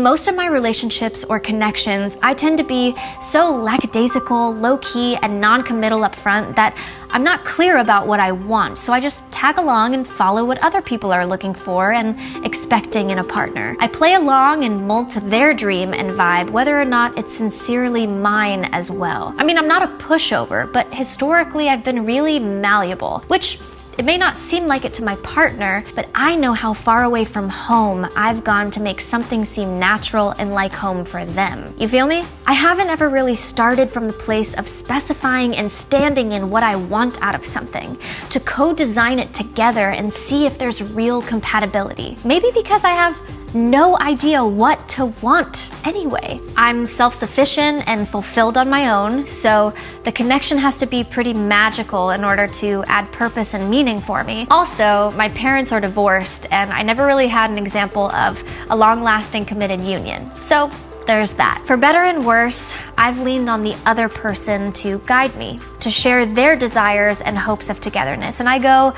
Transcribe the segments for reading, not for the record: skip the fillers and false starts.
In most of my relationships or connections, I tend to be so lackadaisical, low-key, and non-committal up front that I'm not clear about what I want, so I just tag along and follow what other people are looking for and expecting in a partner. I play along and mold to their dream and vibe, whether or not it's sincerely mine as well. I mean, I'm not a pushover, but historically I've been really malleable, which it may not seem like it to my partner, but I know how far away from home I've gone to make something seem natural and like home for them. You feel me? I haven't ever really started from the place of specifying and standing in what I want out of something, to co-design it together and see if there's real compatibility. Maybe because I have no idea what to want anyway. I'm self-sufficient and fulfilled on my own, so the connection has to be pretty magical in order to add purpose and meaning for me. Also, my parents are divorced, and I never really had an example of a long-lasting committed union. So there's that. For better and worse, I've leaned on the other person to guide me, to share their desires and hopes of togetherness, and I go,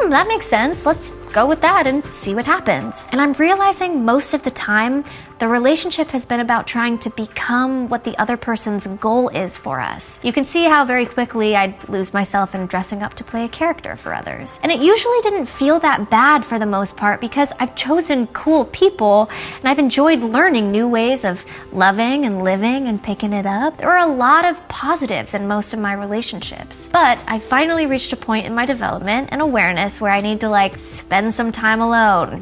that makes sense. Let's go with that and see what happens. And I'm realizing most of the time, the relationship has been about trying to become what the other person's goal is for us. You can see how very quickly I'd lose myself in dressing up to play a character for others. And it usually didn't feel that bad for the most part because I've chosen cool people and I've enjoyed learning new ways of loving and living and picking it up. There are a lot of positives in most of my relationships. But I finally reached a point in my development and awareness where I need to spend some time alone.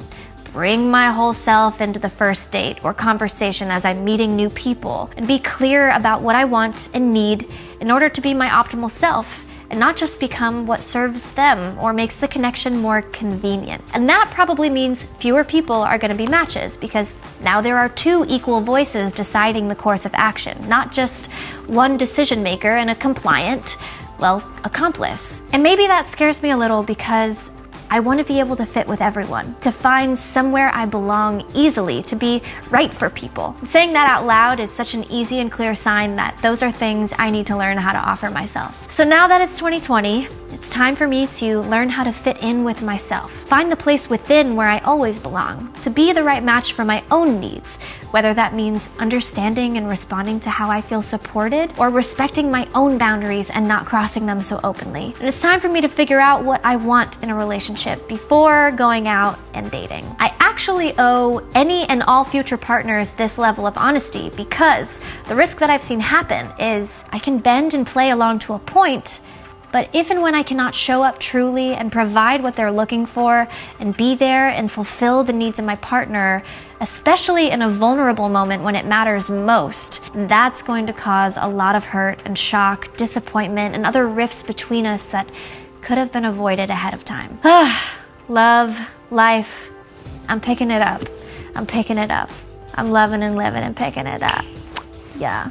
Bring my whole self into the first date or conversation as I'm meeting new people and be clear about what I want and need in order to be my optimal self and not just become what serves them or makes the connection more convenient. And that probably means fewer people are going to be matches because now there are two equal voices deciding the course of action, not just one decision maker and a compliant, accomplice. And maybe that scares me a little because I want to be able to fit with everyone, to find somewhere I belong easily, to be right for people. Saying that out loud is such an easy and clear sign that those are things I need to learn how to offer myself. So now that it's 2020, it's time for me to learn how to fit in with myself, find the place within where I always belong, to be the right match for my own needs, whether that means understanding and responding to how I feel supported or respecting my own boundaries and not crossing them so openly. And it's time for me to figure out what I want in a relationship before going out and dating. I actually owe any and all future partners this level of honesty because the risk that I've seen happen is I can bend and play along to a point, but if and when I cannot show up truly and provide what they're looking for and be there and fulfill the needs of my partner, especially in a vulnerable moment when it matters most, that's going to cause a lot of hurt and shock, disappointment, and other rifts between us that could have been avoided ahead of time. Love, life, I'm picking it up. I'm picking it up. I'm loving and living and picking it up. Yeah.